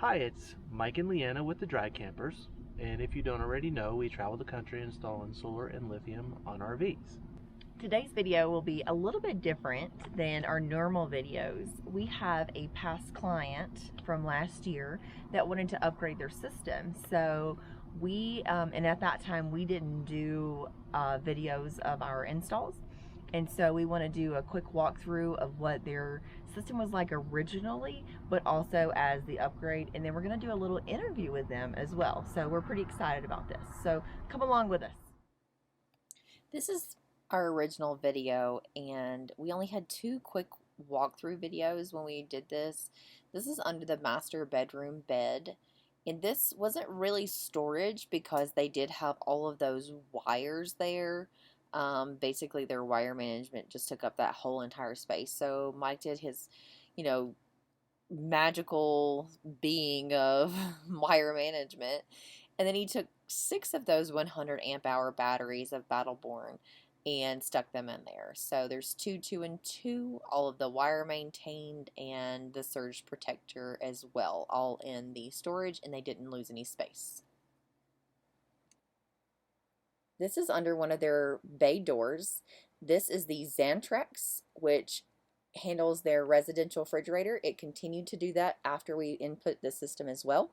Hi, it's Mike and Leanna with the Dry Campers, and if you don't already know, we travel the country installing solar and lithium on RVs. Today's video will be a little bit different than our normal videos. We have a past client from last year that wanted to upgrade their system. So we, and at that time we didn't do videos of our installs. And so we want to do a quick walkthrough of what their system was like originally, but also as the upgrade. And then we're going to do a little interview with them as well. So we're pretty excited about this. So come along with us. This is our original video, and we only had 2 quick walkthrough videos when we did this. This is under the master bedroom bed. And this wasn't really storage because they did have all of those wires there. Basically their wire management just took up that whole entire space. So Mike did his, magical being of wire management. And then he took 6 of those 100 amp hour batteries of Battleborn and stuck them in there. So there's 2, 2, and 2, all of the wire maintained and the surge protector as well, all in the storage, and they didn't lose any space. This is under one of their bay doors. This is the Xantrex, which handles their residential refrigerator. It continued to do that after we input the system as well.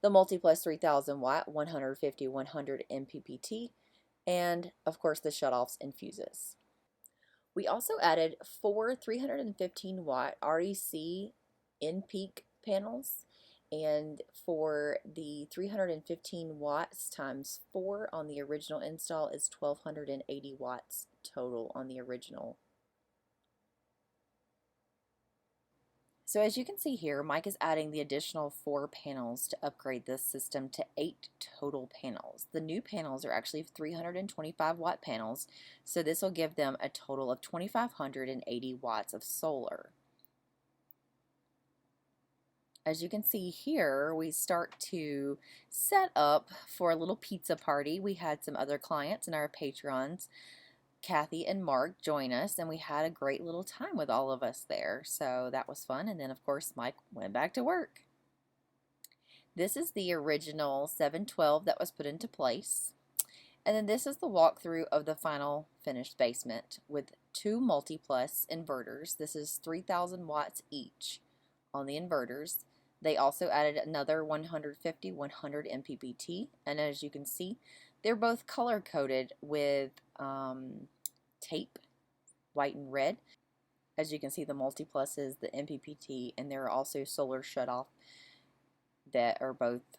The MultiPlus 3000 watt 150/100 MPPT, and of course the shutoffs and fuses. We also added 4 315 watt REC in-peak panels. And for the 315 watts times 4 on the original install is 1280 watts total on the original. So as you can see here, Mike is adding the additional 4 panels to upgrade this system to 8 total panels. The new panels are actually 325 watt panels, so this will give them a total of 2580 watts of solar. As you can see here, we start to set up for a little pizza party. We had some other clients and our patrons, Kathy and Marc, join us, and we had a great little time with all of us there. So that was fun. And then, of course, Mike went back to work. This is the original 712 that was put into place. And then this is the walkthrough of the final finished basement with 2 MultiPlus inverters. This is 3,000 watts each on the inverters. They also added another 150/100 MPPT, and as you can see, they're both color coded with tape, white and red. As you can see, the MultiPluses, the MPPT, and there are also solar shutoff that are both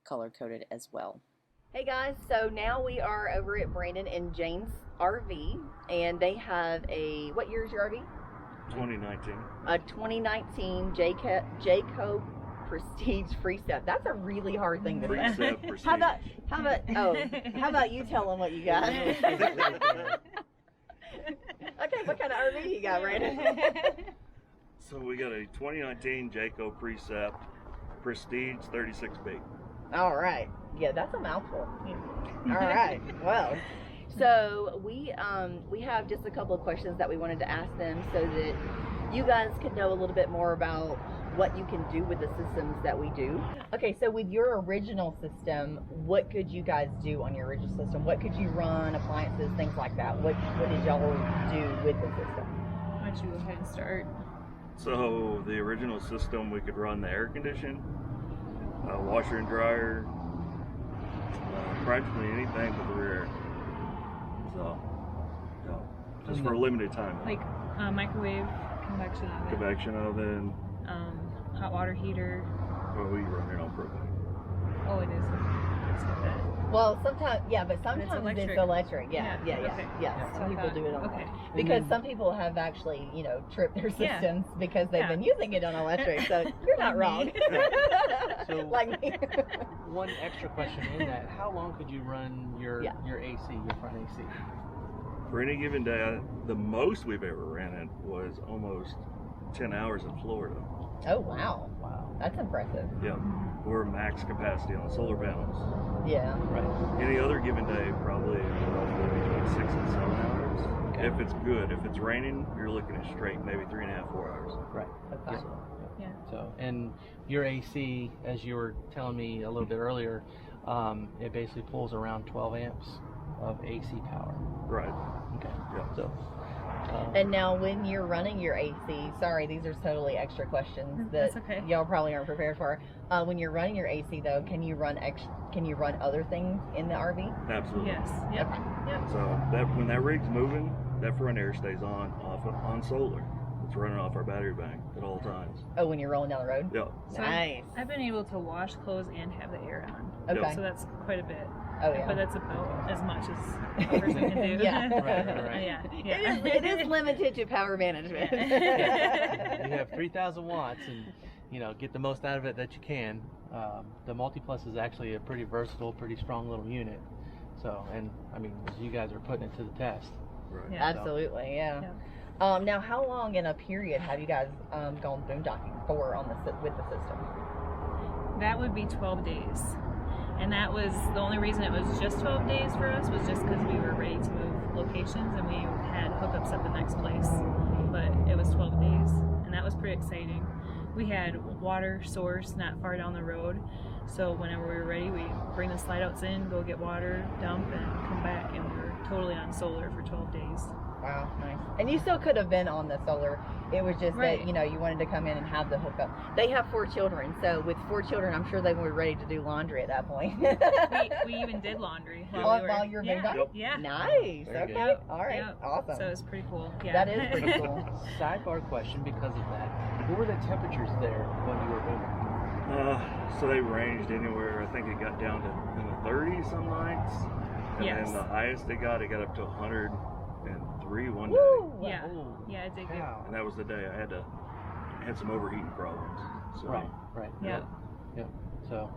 color coded as well. Hey guys, so now we are over at Brandon and Jayne's RV, and they have a, what year is your RV? 2019. A 2019 Jayco Prestige Precept. That's a really hard thing to say. How about you tell them what you got? Okay, what kind of RV you got, Brandon? So we got a 2019 Jayco Precept Prestige 36B. All right. Yeah, that's a mouthful. All right. Well. So we have just a couple of questions that we wanted to ask them so that you guys could know a little bit more about what you can do with the systems that we do. Okay, so with your original system, what could you guys do on your original system? What could you run, appliances, things like that? What did y'all do with the system? Why don't you go ahead and start? So the original system, we could run the air condition, washer and dryer, practically anything but the rear air. So, just for a limited time. Like microwave, convection oven, hot water heater. Well, we run it on propane. Oh, it is. It's different. Well, sometimes, yeah, but sometimes it's electric. Yeah. Okay. Some people do it on okay. Because some people have actually, tripped their systems because they've been using it on electric. So you're not wrong. So, like me. One extra question in that: how long could you run your AC, your front AC? For any given day, the most we've ever ran it was almost 10 hours in Florida. Oh wow, that's impressive. Yeah, we're max capacity on the solar panels. Yeah. Right. Any other given day, probably roughly between 6 and 7 hours. Okay. If it's good. If it's raining, you're looking at straight maybe 3.5, 4 hours. Right. Okay. So, Yeah. So, and your AC, as you were telling me a little bit earlier, it basically pulls around 12 amps of AC power. Right. Okay. Yeah. So. And now, when you're running your AC, sorry, these are totally extra questions that That's okay. y'all probably aren't prepared for. When you're running your AC, though, can you run other things in the RV? Absolutely. Yes. Yep. Okay. Yep. So when that rig's moving, that front air stays on solar. It's running off our battery bank at all times. Oh, when you're rolling down the road? Yeah. So Nice. I've been able to wash clothes and have the air on. Okay. So that's quite a bit. Oh, yeah. But that's about as much as a person can do. Yeah. Right. Yeah. It is limited to power management. You have 3,000 watts, and get the most out of it that you can. The MultiPlus is actually a pretty versatile, pretty strong little unit. So, and I mean, you guys are putting it to the test. Right. Yeah. Absolutely, yeah. Now, how long in a period have you guys gone boondocking for with the system? That would be 12 days. And that was the only reason it was just 12 days for us was just because we were ready to move locations and we had hookups at the next place. But it was 12 days, and that was pretty exciting. We had water source not far down the road, so whenever we were ready, we bring the slide outs in, go get water, dump, and come back, and we were totally on solar for 12 days. Wow, nice. And you still could have been on the solar. It was just Right. that, you wanted to come in and have the hookup. They have 4 children, so with 4 children, I'm sure they were ready to do laundry at that point. We even did laundry While you were yeah. boondocking? Yeah. Nice. Very Okay. good. All right. Yep. Awesome. So it was pretty cool. Yeah. That is pretty cool. Sidebar question because of that. What were the temperatures there when you were boondocking? So they ranged anywhere. I think it got down to in the 30s some nights, and Yes. then the highest it got up to 103 one day. Woo! Yeah. Oh, Yeah, it did good. cow. And that was the day I had some overheating problems. So Right. Yeah. Yep. So.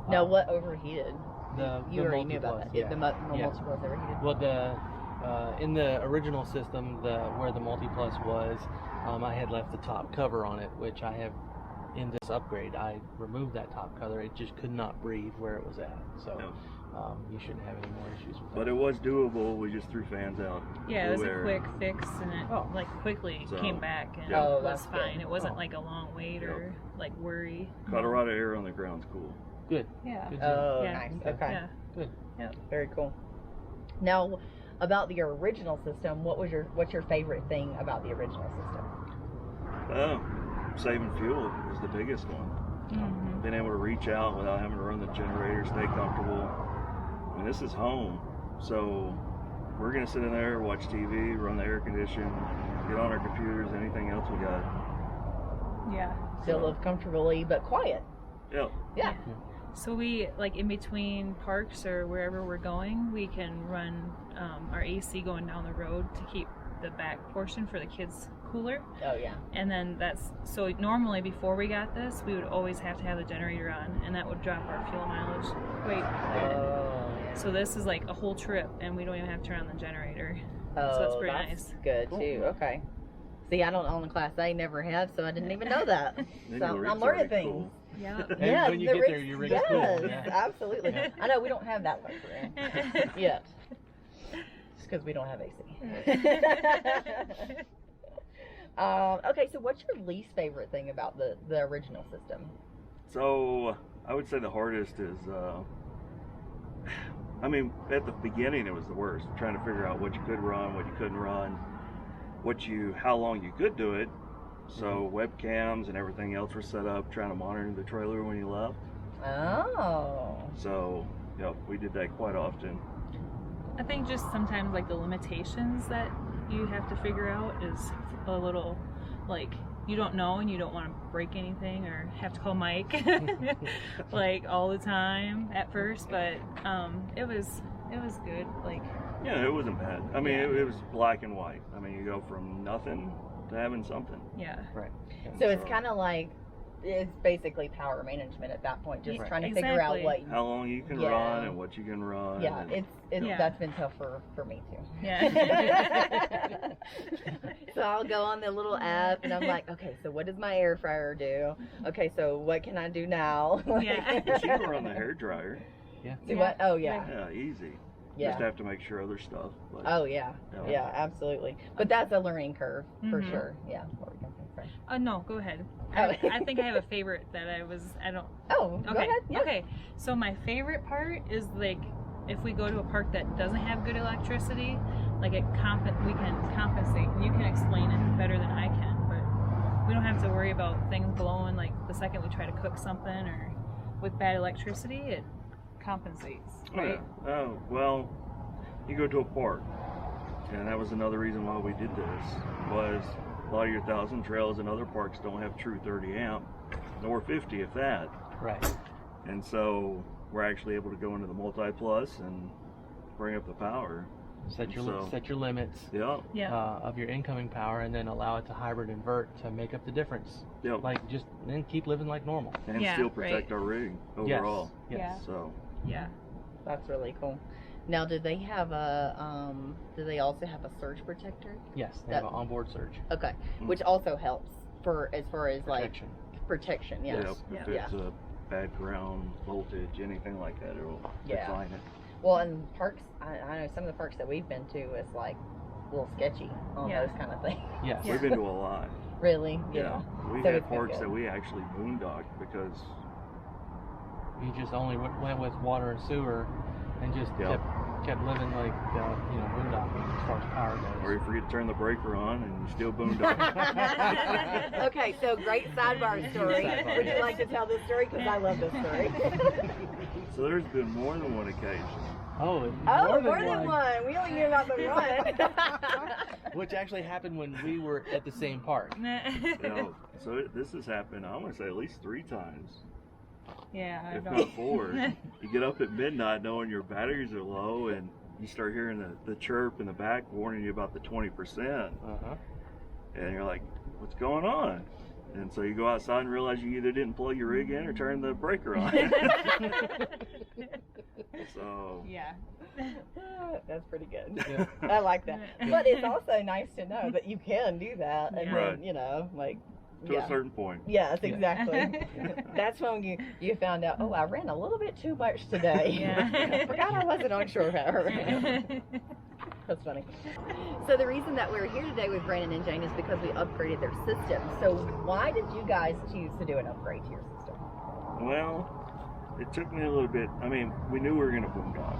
Now, what overheated? the You already knew about MultiPlus, that. yeah. The MultiPlus overheated. Well, in the original system, where the MultiPlus was, I had left the top cover on it, which I have in this upgrade. I removed that top cover. It just could not breathe where it was at. So you shouldn't have any more issues with that. But it was doable. We just threw fans out. Yeah, it was Blue a air. quick fix, and it quickly So, came back and yeah. Oh, was that's fine. good. It wasn't Oh. like a long wait or like worry. Colorado air on the ground's cool. Good. Yeah. Good deal. Oh, Yeah. nice. Okay. Okay. Yeah. Good. Very cool. Now, about the original system, what's your favorite thing about the original system? Saving fuel is the biggest one. Mhm. Being able to reach out without having to run the generator, stay comfortable. I mean, this is home, so we're gonna sit in there, watch TV, run the air condition, get on our computers, anything else we got. Yeah. Still live comfortably, but quiet. Yeah. Yeah. So we in between parks or wherever we're going, we can run our AC going down the road to keep the back portion for the kids cooler. Oh, yeah. And then so normally before we got this, we would always have to have the generator on, and that would drop our fuel mileage quite a bit. Oh, So this is like a whole trip, and we don't even have to turn on the generator. oh, So it's pretty that's nice. good, too. Okay. See, I don't own a Class A, never have, so I didn't even know that. Then So your rig's I'm learning already things. cool. Yeah. And when you the get there, rig's- your rig's yes, cool, yeah. absolutely. Yeah. I know we don't have that luxury yet. Just because we don't have AC. Okay, so what's your least favorite thing about the original system? So I would say the hardest is, I mean, at the beginning it was the worst. Trying to figure out what you could run, what you couldn't run, how long you could do it. So webcams and everything else were set up, trying to monitor the trailer when you left. Oh. So, we did that quite often. I think just sometimes like the limitations that you have to figure out is a little you don't know and you don't want to break anything or have to call Mike all the time at first, but it was good. Yeah, it wasn't bad. I mean, it was black and white. I mean, you go from nothing to having something. Yeah. Right. Yeah. So it's kind of like, it's basically power management at that point, just Right. trying to figure out Exactly. How long you can Yeah. run and what you can run. Yeah, and- it's Yeah. that's been tough for me too. Yeah. So I'll go on the little app and I'm like, okay, so what does my air fryer do? Okay, so what can I do now? Yeah. But you can run the hair dryer. Yeah. Do what? Oh yeah, Yeah, easy. yeah. Just have to make sure other stuff. But Oh yeah, Yeah. yeah, absolutely. But that's a learning curve for Mhm. sure. Yeah. What were you gonna say? No, go ahead. Oh. I think I have a favorite that I don't. Oh, go Okay. ahead. Yeah. Okay. So my favorite part is like if we go to a park that doesn't have good electricity, like we can compensate. You can explain it better than I can, but we don't have to worry about things blowing like the second we try to cook something or with bad electricity, it compensates, right? Oh, well, you go to a park, and that was another reason why we did this, was a lot of your 1,000 trails and other parks don't have true 30 amp, nor 50 if that. Right. And so we're actually able to go into the MultiPlus and bring up the power. Set your limits Yeah. of your incoming power, and then allow it to hybrid invert to make up the difference. Yep. Like just then keep living like normal. And still protect our rig overall. Yes. Yeah. So. Yeah. That's really cool. Now, do they have a? Do they also have a surge protector? Yes, they have an onboard surge. Okay, which also helps as far as Protection. like protection. Yes. If it's a bad ground voltage, anything like that, it'll decline it. Well, and parks, I know some of the parks that we've been to is like a little sketchy on those kind of things. Yes. We've been to a lot. Really? Yeah. We So had it's been parks good. that we actually boondocked because You just only went with water and sewer, and just kept living like boondocking as far as power goes. or you forget to turn the breaker on and you still boondock. Okay, so great sidebar story. Would you like to tell this story? Because I love this story. So there's been more than one occasion. More than one. We only knew about the one. Which actually happened when we were at the same park. So this has happened, I want to say at least 3 times. Yeah. If not 4. You get up at midnight knowing your batteries are low and you start hearing the chirp in the back warning you about the 20%. And you're like, what's going on? And so you go outside and realize you either didn't plug your rig in or turn the breaker on. So yeah. That's pretty good. Yeah. I like that. But it's also nice to know that you can do that. And Right. then, to a certain point. Yes, exactly. That's when you found out, I ran a little bit too much today. Yeah. Forgot I wasn't on shore power. That's funny. So the reason that we're here today with Brandon and Jayne is because we upgraded their system. So why did you guys choose to do an upgrade to your system? Well, it took me a little bit. I mean, we knew we were going to boondock.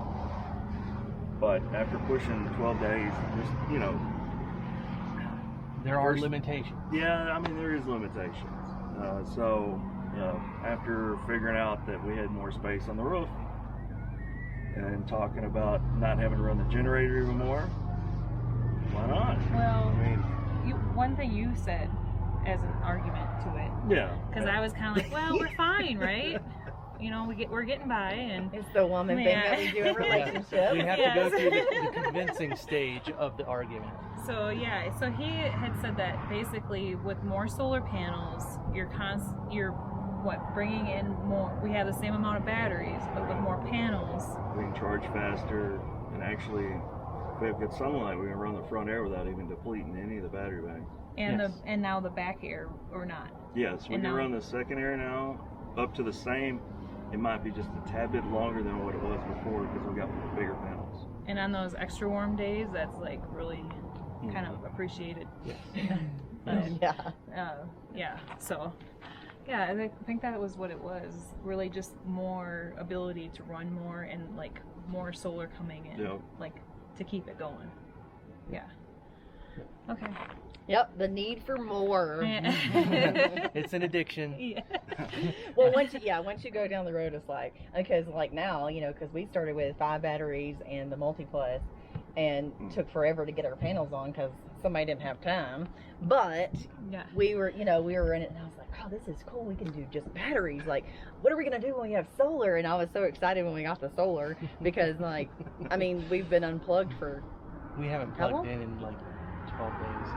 But after pushing 12 days, just, There are limitations. Yeah, I mean, there is limitations. So, after figuring out that we had more space on the roof and talking about not having to run the generator even more, why not? Well, I mean, one thing you said as an argument to it, yeah. because I was kind of like, well, we're fine, right? We're getting by, and It's the woman thing that we do in relationships. We have to go through the convincing stage of the argument. so he had said that basically with more solar panels, you're bringing in more. We have the same amount of batteries, but with more panels, We can charge faster, and actually, if we have good sunlight, we can run the front air without even depleting any of the battery banks. and Yes. and now the back air or not. Yes, we And can now- run the second air now up to the same. It might be just a tad bit longer than what it was before because we got bigger panels. And on those extra warm days, that's like really kind of appreciated. Yeah. So, I think that was what it was. Really, just more ability to run more and like more solar coming in, Yep. like to keep it going. Yeah. Okay. Yep, the need for more. It's an addiction. Yeah. Well, once you go down the road, it's like, because like now, because we started with 5 batteries and the MultiPlus, and took forever to get our panels on because somebody didn't have time. But Yeah. we were in it, and I was like, oh, this is cool. We can do just batteries. Like, what are we gonna do when we have solar? And I was so excited when we got the solar because, like, I mean, we've been unplugged for. We haven't How plugged long? in like 12 days.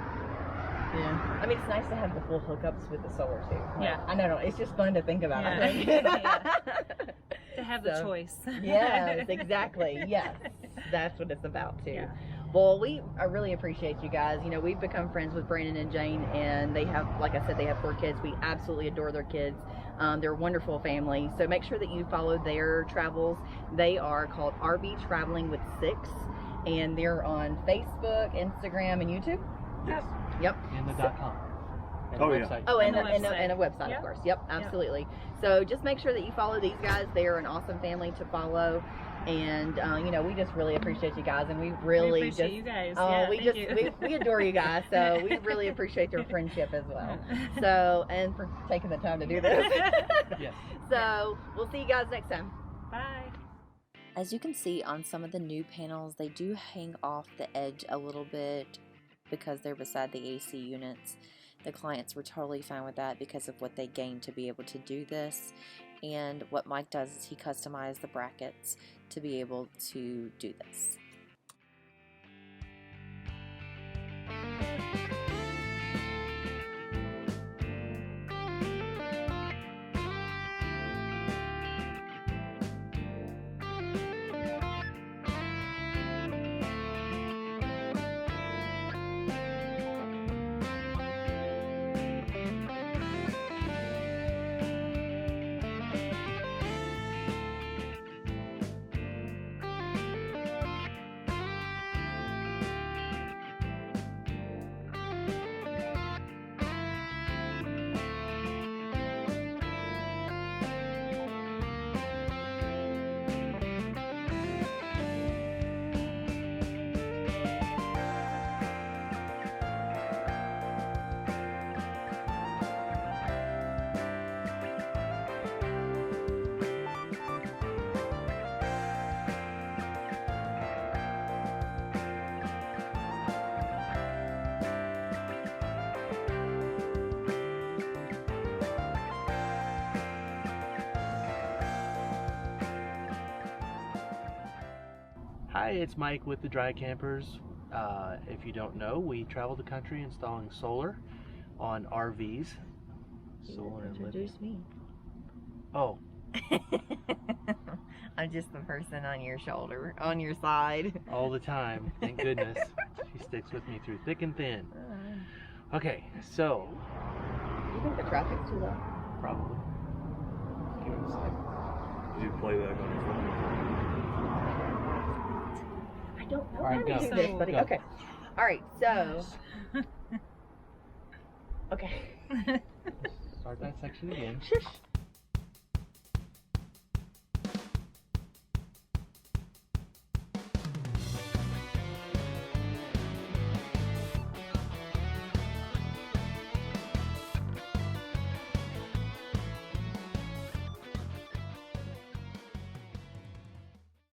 Yeah. I mean, it's nice to have the full hookups with the solar too. Like, Yeah. I know. It's just fun to think about. Yeah. I think. To have the So, choice. Yes, exactly. Yes, that's what it's about too. Yeah. Well, I really appreciate you guys. We've become friends with Brandon and Jayne, and they have, like I said, they have 4 kids. We absolutely adore their kids. They're a wonderful family. So make sure that you follow their travels. They are called RV Traveling with 6, and they're on Facebook, Instagram, and YouTube. Yes. Yep. In the So- .com. And Oh, the yeah. website. Oh, and, And the and a website. website, Yep. of course. Yep, absolutely. So just make sure that you follow these guys. They are an awesome family to follow. And, you know, we just really appreciate you guys. And we really we appreciate you guys. Oh, Yeah, we thank just, you. we adore you guys. So we really appreciate your friendship as well. So, and for taking the time to do this. Yes. So we'll see you guys next time. Bye. As you can see on some of the new panels, they do hang off the edge a little bit because they're beside the AC units. The clients were totally fine with that because of what they gained to be able to do this. And what Mike does is he customized the brackets to be able to do this. Hi, it's Mike with the Dry Campers. If you don't know, we travel the country installing solar on RVs. Solar and living. Introduce me. Oh, I'm just the person on your shoulder, on your side. all the time. Thank goodness. She sticks with me through thick and thin. Okay, so You think the traffic's too low? probably. Give it a sec. Did you play that on your phone? I don't know All right, how to go. do this, buddy. Go. Okay. All right, so. Okay. Start that section again. Shush.